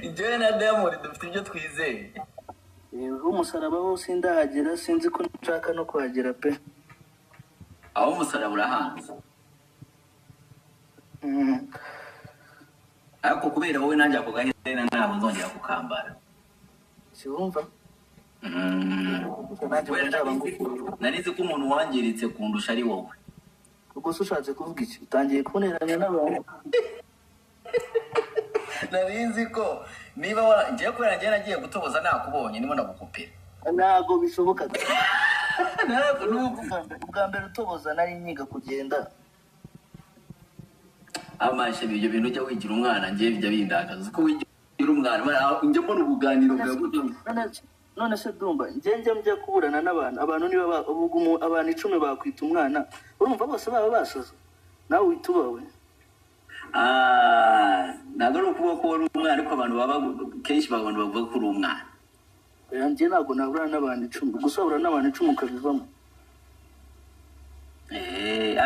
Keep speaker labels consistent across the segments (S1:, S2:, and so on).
S1: Njyewe na Diamond dufite ibyo twizeye.
S2: Umusaraba wose ndahagera sinzi ko nshaka no kuhagera pe.
S1: Aho umusaraba urahanze. Ariko kubera wowe nanjye ako gaherena ntabwo nzongera kukambara.
S2: Siwumva?
S1: Narizi ko umuntu wangiritse kundusha ari wowe.
S2: Ubwo se ushatse kuvuga iki? Utangiye kuneranya n'abantu.
S1: Narizi ko niba ngiye kubera ngiye nagiye gutoboza nakubonye nimo ndagukupira.
S2: Ntabwo bishoboka. Ubwa mbere utoboza nari nyiga kugenda.
S1: Amashe ibyo bintu ujya wigira umwana ngiye bijya bindakaza uko wigira umwana njye mbona ubuganiro bwa
S2: none se Dumba njya kuburana n'abantu niba abantu 10 bakwita umwana urumva bose baba basoza nawe witubawe
S1: ntabwo ari ukuvuga ko uri umwana ariko abantu baba kenshi abantu bavuga ko uri umwana
S2: njye ntabwo naburana n'abantu 10 gusa burana n'abantu 10 ukabivamo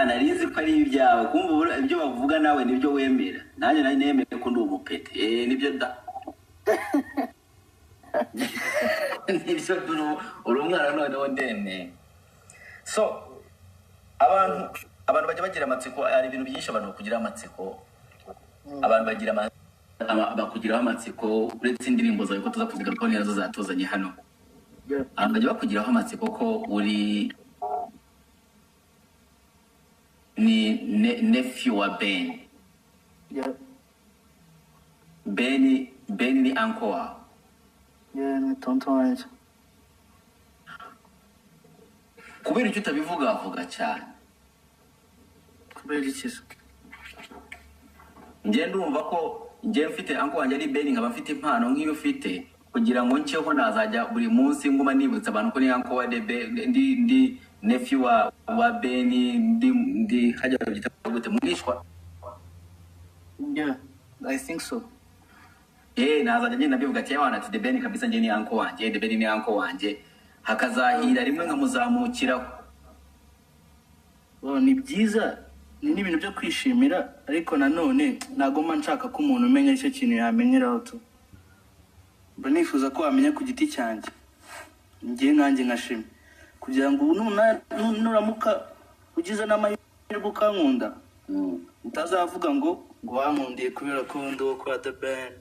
S1: narizi ko ari ibyawe kumva ibyo bavuga nawe nibyo wemera nanjye nari nemeye ko ndi umupete nibyo da nibyo uri umwana noneho ndemeye so abantu bajya bagira amatsiko hari ibintu byinshi abantu bakugira amatsiko abantu bakugiraho amatsiko uretse indirimbo zawe ko tuza kuzigarukaho nazo zatuzanye hano abantu bajya bakugiraho amatsiko ko uri ni nephew wa Ben. Ben ni uncle wawe.
S2: Ni tonton wanjye.
S1: Kubera icyo utabivuga avuga cyane.
S2: Kubera iki?
S1: Njye ndumva ko njye mfite uncle wanjye ari Ben nkaba mfite impano nk'iyo ufite kugira ngo nceho nazajya buri munsi nguma nibutsa abantu ko ni uncle wa ndi nephew wa Ben ndi hajya gute mwishwa.
S2: Yeah, I think so.
S1: Nazajya ngenda bivuga ati yawana ati Ben kabisa njye ni uncle wanjye, Ben ni uncle wanjye hakazahira rimwe nkamuzamukiraho.
S2: Ni byiza ni ibintu byo kwishimira ariko nanone nagomba nshaka ko umuntu umenya icyo kintu yamenyeraho tu. Banifuza ko wamenya ku giti cyanjye. Ngiye nkanjye nkashima kugira ngo nuramuka ugize n'amahirwe ukankunda utazavuga ngo wankundiye kubera ko ndi wo kwa The Ben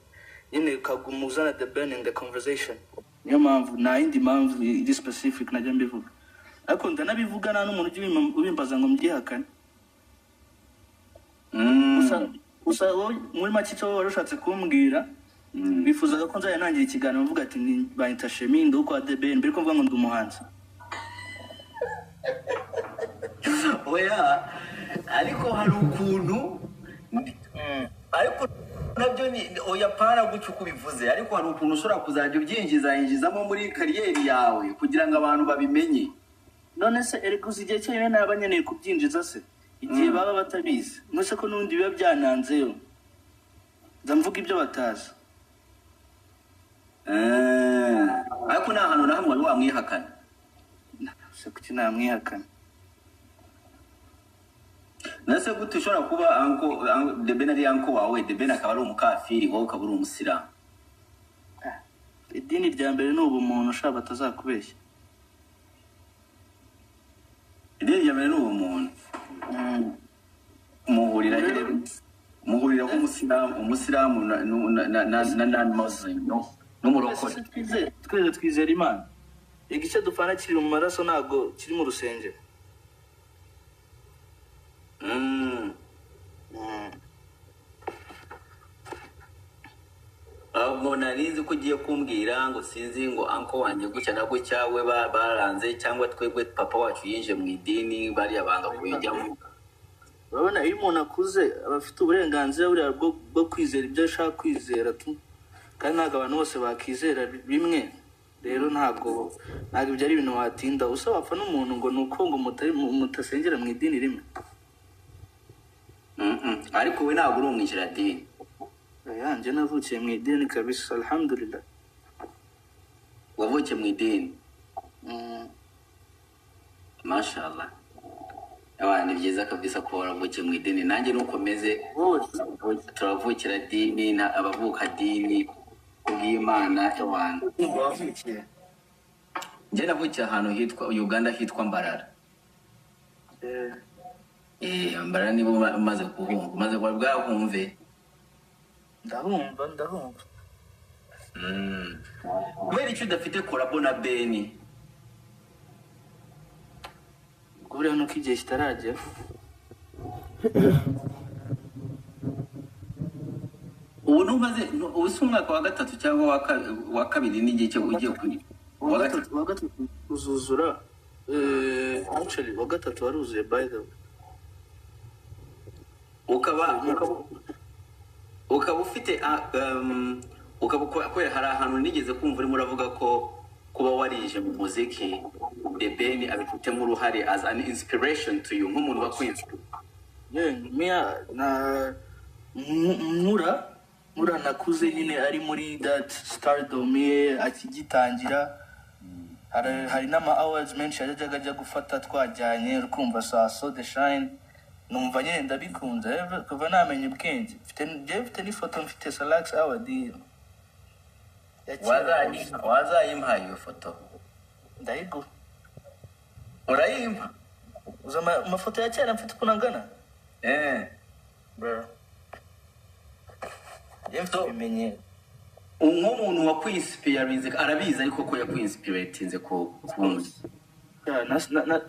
S2: nyine ukaguma uzana The Ben in the conversation. Niyo mpamvu nta yindi mpamvu iri specific najya mbivuga ariko ndanabivuga nta n'umuntu ujya ubimbaza ngo mbyihakane. Gusa muri make icyo wari ushatse kumbwira bifuzaga ko nzajya nangira ikiganiro mvuga ati banyita Shemi ndi wo kwa The Ben mbere ko mvuga ngo ndi umuhanzi.
S1: Oya ariko hari ukuntu ariko nabyo ni oya para gucyo uko bivuze ariko hari ukuntu ushobora kuzajya ubyinjizamo muri kariyeri yawe kugira ngo abantu babimenye.
S2: None se eriguze igihe cyane n'abanyeneye kubyinjiza se igihe baba batabizi nose ko nundi biba byananzeyo ndamvuga ibyo batazi.
S1: Ariko nta hantu na hamwe wari wamwihakana.
S2: Se kuki namwihakana
S1: nase gute ushobora kuba The Ben ari uncle wawe The Ben akaba ari umukafiri wowe ukaba uri umusiramu.
S2: Idini rya mbere ni ubumuntu ushaka batazakubeshya.
S1: Idini rya mbere ni ubumuntu muhurira umusilamu na Muslim n'umurokore.
S2: Twese twizera Imana. Igice dufana kiri mu maraso ntago kiri mu rusengero.
S1: Ngo narizi ko ugiye kumbwira ngo sinzi ngo uncle wanjye gutya na gutya we baranze cyangwa twebwe papa wacu yinje mu idini bariya banga kubijyamo.
S2: Urabona iyo umuntu akuze aba afite uburenganzira buriya bwo kwizera ibyo ashaka kwizera tu kandi ntabwo abantu bose bakizera bimwe rero ntabwo ibyo ari ibintu watinda usaba wapfa n'umuntu ngo ni uko ngo mutasengera mu idini rimwe.
S1: Ariko we ntabwo uri umwishiradini.
S2: Njye navukiye mu idini kabisa alhamdulillah.
S1: Wavukiye mu idini? Mashallah. abana byiza kabisa ko waravukiye mu idini nanjye nuko meze turavukira dini abavuka dini kubw'Imana y'abantu njye navukiye ahantu hitwa Uganda hitwa Mbarara Mbarara nibo umaze kuhumva umaze kuba bwahumve
S2: ndahumva
S1: kubera icyo udafite korabo na Beni
S2: kubera nuko igihe kitaragera
S1: ubu ntumaze ubu si umwaka wa gatatu cyangwa wa kabiri n'igihe cyo ugiye kuri
S2: wa gatatu uzuzura actually wa gatatu waruzuye by the way
S1: ukaba ufite ukaba hari ahantu nigeze kumva urimo uravuga ko kuba warije mu muziki The Ben abifitemo uruhare as an inspiration to you nk'umuntu wakwinspira
S2: mura nakuze nyine ari muri that stardom akigitangira hari n'ama awards menshi yajyaga ajya gufata twajyanye ukumva so the shine numva nyine ndabikunze kuva namenye ubwenge mfite n'ifoto mfite Salax Award
S1: wazayimpa iyo foto
S2: ndayiguha
S1: urayimpa
S2: uza amafoto ya kera mfite ukuntu angana bro bimenye
S1: nk'umuntu wakwinspirarinze arabizi ariko ko yakwinspiratinze ku kundi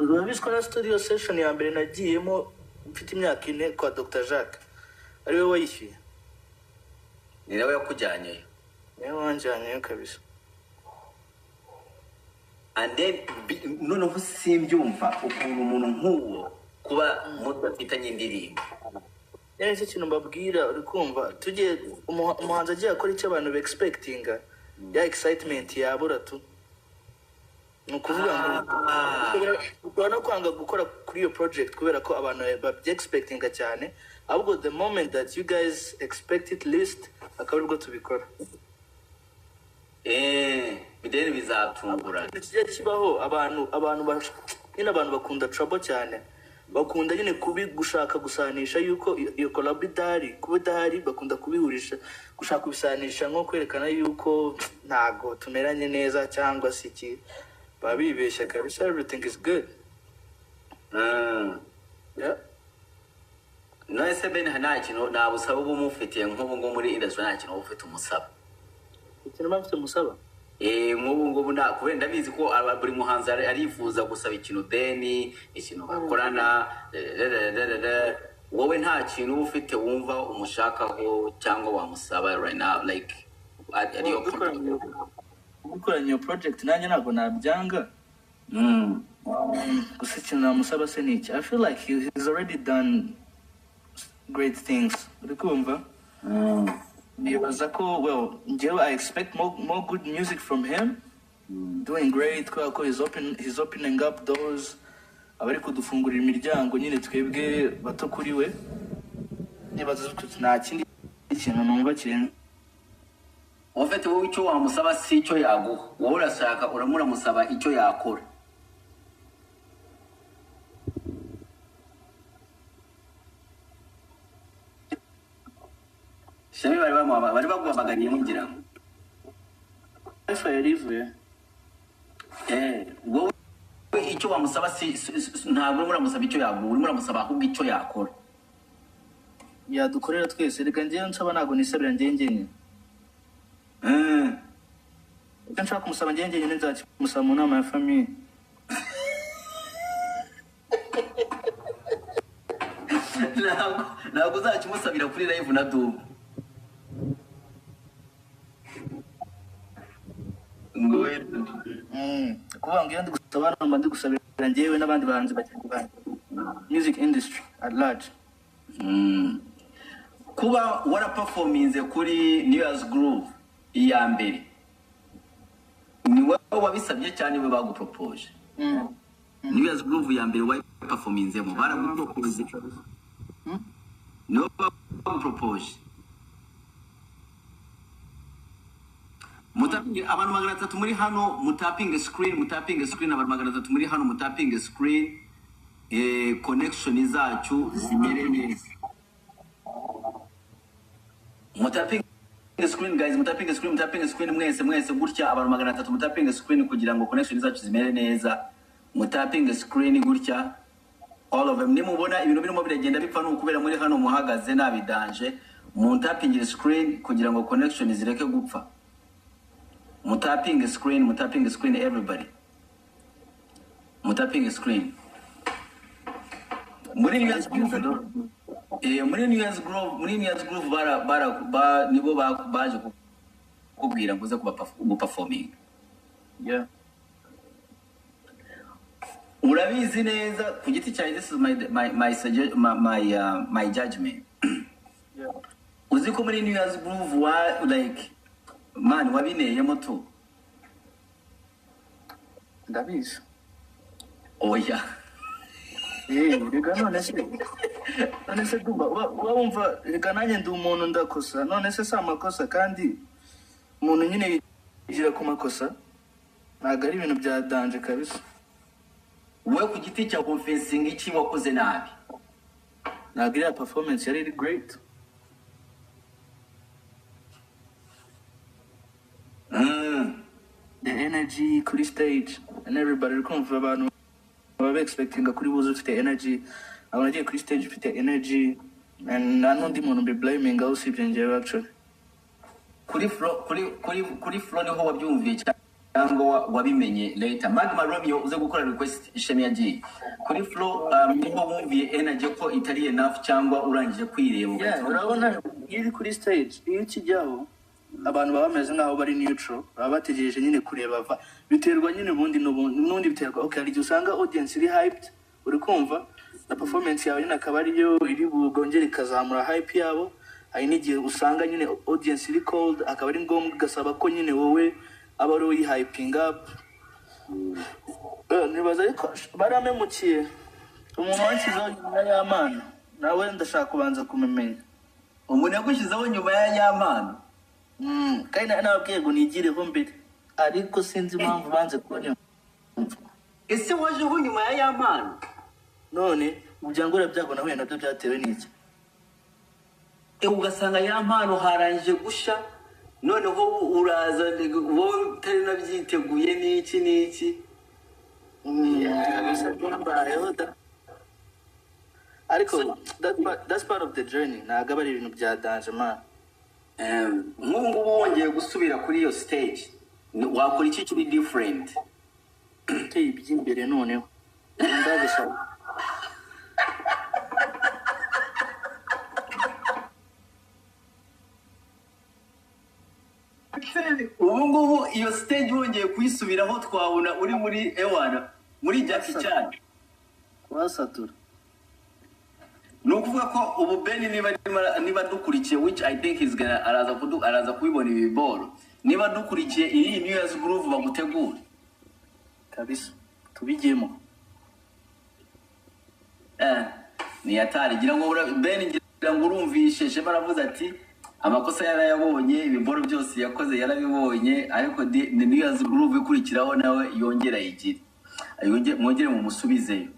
S2: urabizi ko na studio session ya mbere nagiyemo mfite imyaka 4 kwa Dr Jacques ariwe wayishyuye
S1: ni nawe yakujyanyeyo
S2: niwe wanjyanyeyo kabisa
S1: and then noneho simbyumva ukuntu umuntu nk'uwo kuba mudafitanye indirimbo
S2: nicyo kintu mbabwira uri kumva tugiye umuhanzi agiye akora icyo abantu be-expectinga ya excitement yabura tu ni ukuvuga ngo ushobora no kwanga gukora kuri iyo project kubera ko abantu babye-expectinga cyane ahubwo the moment that you guys expect it least akaba aribwo tubikora
S1: bideni bizatungura
S2: kijya kibaho abantu bakunda trouble cyane bakunda nyine gushaka gusanisha yuko iyo collab idahari kuba idahari bakunda kubihurisha gushaka kubisanisha nko kwerekana yuko ntago tumeranye neza cyangwa se iki babibeshya kabisa everything is good
S1: none Ben nta kintu nabusaba ubu mufitiye nk'ubu ngo muri industry nta kintu ufite umusaba
S2: ikintu bafite umusaba
S1: nk'ubu ngubu kubera ndabizi ko buri muhanzi arifuza gusaba ikintu Beni ikintu bakorana wowe nta kintu uba ufite wumva umushakaho cyangwa wamusaba right now like
S2: gukoranya iyo project nanjye ntabwo nabyanga gusa ikintu namusaba se ni iki I feel like he's already done great things uri kumva nibaza ko I expect more good music from him doing great kubera ko he's opening up doors abari kudufungurira imiryango nyine twebwe bato kuri we nibaza ko nta kindi kintu numva kirenze
S1: ufite wowe icyo wamusaba si icyo yaguha wowe urashaka uramusaba icyo yakora shami bari baguhamagariye ngira ngo
S2: ifa yarivuye
S1: wowe icyo wamusaba ntabwo uramusaba icyo yaguha uramusaba ahubwo icyo yakora
S2: yadukorera twese reka njyewe nsaba ntabwo nisabira njyewe njyenyine icyo nshaka kumusaba njyewe njyenyine nzakimusaba mu nama ya famiye
S1: ntabwo uzakimusabira kuri live na Dum
S2: kuvuga ngo iyo ndi gusaba numva ndi gusabira njyewe n'abandi bahanzi bakiri music industry at large
S1: kuba waraperforminze kuri New Year's Groove iya mbere ni wowe wabisabye cyane we bagupropose New Year's Groove ya mbere waperforminzemo baragupropose no bagupropose mutapinge abantu 300 muri hano mutapinge screen abantu 300 muri hano mutapinge screen connection zacu zimere neza. Mutapinga screen guys, mutapinga screen mwese gutya abantu 300 mutapinga screen kugira ngo connection zacu zimere neza. Mutapinga screen gutya all of them nimubona ibintu birimo biragenda bipfa n'ukubera muri hano muhagaze nabidanje. Mutapinga screen kugira ngo connection zireke gupfa. Mutapinga screen everybody. Mutapinga screen. Muri New Year's Groove nibo baje kubwira ngo uze kuba performing.
S2: Yeah.
S1: Urabizi neza ku giti cyawe, this is my judgment.
S2: Yeah.
S1: Uzi ko muri New Year's Groove like man wabineyemo tu.
S2: Ndabizi.
S1: Oya.
S2: Rega none se dumba wumva rega nanjye ndi umuntu ndakosa none se amakosa kandi umuntu nyine yigira ku makosa ntabwo ari ibintu bya danje kabisa.
S1: Wowe ku giti cya confessing iki wakoze nabi?
S2: Ntabwo iriya performance yari iri great. The energy kuri stage and everybody kumva abantu baba expecting kuri buze ufite energy, abantu agiye kuri stage ufite energy, and nta n'undi muntu mbi blaming aho usibye njyewe actually.
S1: Kuri flow niho wabyumviye cyangwa wabimenye later? Magma Romeo uze gukora request ishemi yagiye kuri flow niho wumviye energy ko itari enough cyangwa urangije kwireba?
S2: Yeah, urabona iri kuri stage iyo kijyaho abantu baba bameze nkaho bari neutral, baba bategereje nyine kureba biterwa nyine n'ubundi biterwa. Okay, hari usanga audience iri hyped, uri kumva na performance yawe nyine akaba ariyo iri bugongera ikazamura hype yabo. Hari n'igihe usanga nyine audience iri cold, akaba ari ngombwa gasaba ko nyine wowe aba ari uyi hyping up. Nibaza ariko baramemukiye umuntu wanshyizeho nyuma y'amana, nawe ndashaka kubanza kumumenya.
S1: Umuntu yagushyizeho nyuma y'amana?
S2: Kandi nababwiye ngo nigireho mbere ariko sinzi impamvu banze kubona.
S1: Ese wajeho nyuma y'amana?
S2: None ubyangura byago nahuye nabyo byatewe n'iki?
S1: Ugasanga yampano harangije gusha noneho uraza wowe utari nabyiteguye n'iki?
S2: Ariko that's part of the journey. Ntabwo ari ibintu bya danger man.
S1: Nk'ubu wongeye gusubira kuri iyo stage wakora iki kiri different?
S2: Uteye iby'imbere noneho ndabishaka.
S1: Ubu ngubu iyo stage wongeye kuyisubiraho twabona uri muri Ewana muri Jackie Chan
S2: wasatura.
S1: Nukuvuga ko ubu Ben niba dukurikiye, which I think is gonna araza kubibona ibiboro, niba dukurikiye iyi New Year's Groove bagutegura
S2: kabisa tubigiyemo.
S1: Ni yatari gira ngo Ben ngira ngo urumvishe baravuze ati amakosa yarayabonye, ibiboro byose yakoze yarabibonye, ariko ni New Year's Groove ikurikiraho nawe yongera yigire mwongere mu musubizeyo.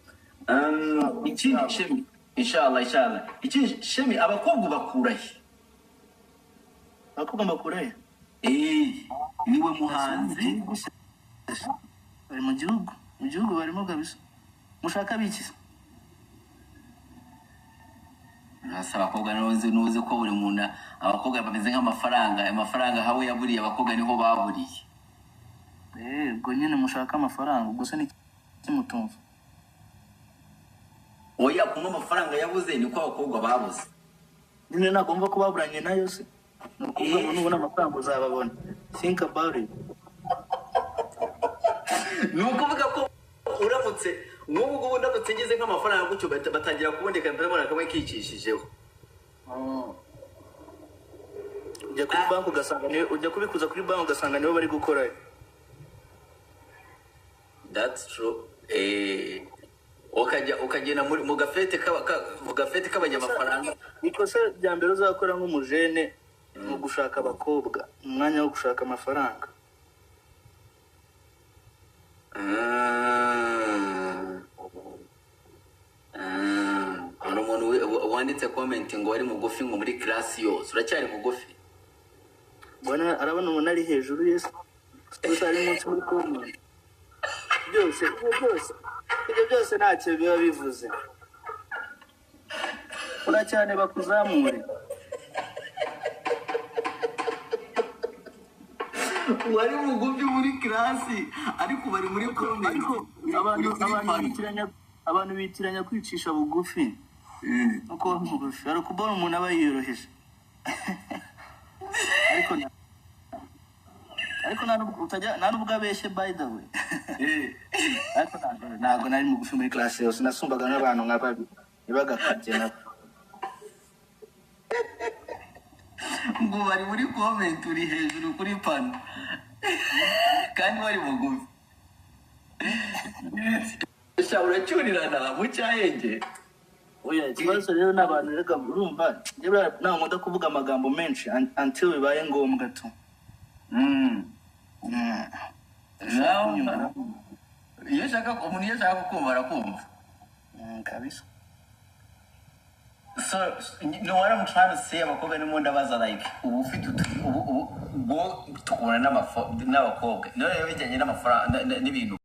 S1: Ikindi shemi inshallah ikindi shemi abakobwa bakurahe?
S2: Abakobwa bakurahe?
S1: Niwe muhanzi
S2: bari mu gihugu barimo kabisa. Mushaka biki?
S1: Nasa abakobwa nuzi ko buri muntu abakobwa bameze nk'amafaranga hawe yaburiye abakobwa niho baburiye.
S2: Ubwo nyine mushaka amafaranga gusa ni kimutumva.
S1: Oya kumwe amafaranga yabuze niko abakobwa babuze.
S2: Nyine nagomba kubaburanye nayo se. Nukuvuga ngo nubona amafaranga uzababona. Think about it.
S1: Nukuvuga ko uramutse nk'ubu ndamutse ngeze nk'amafaranga gutyo batangira kuboneka mbere kamwe kicishije.
S2: Ujya kuri banki ugasanga niwe ujya kubikuza kuri banki ugasanga niwe bari gukora.
S1: That's true. Ukagenda mu gafete k'abanyamafaranga.
S2: Ikosa rya mbere uzakora nk'umujene mu gushaka abakobwa umwanya wo gushaka amafaranga.
S1: wanditse comment ngo wari mugufi ngo muri class yose uracyari mugufi
S2: Bwana arabona umuntu ari hejuru yesu gusa ari munsi muri komune byose ibyo byose ntacyo biba bivuze uracyane bakuzamure
S1: wari mugufi muri class ariko bari muri comment
S2: abantu bitiranya kwicisha bugufi uko mugufi ari kubona umuntu aba yiyoroheje ariko nta nubwo abeshye by the way ariko ntabwo nari mugufi muri class yose nasumbaga n'abantu nk'ababi ntibagakabye nabo
S1: ngo bari muri comment uri hejuru kuri pano kandi wari mugufi uracyurirana mu cyahenge
S2: oya ikibazo rero n'abantu rega urumva nta nkunda kuvuga amagambo menshi until bibaye ngombwa tu
S1: iyo ashaka kumva arakumva
S2: kabisa
S1: so no what I'm trying to say abakobwa ni munda baza like ubu ufite ubu tukubona n'abakobwa none bijyanye n'amafaranga n'ibintu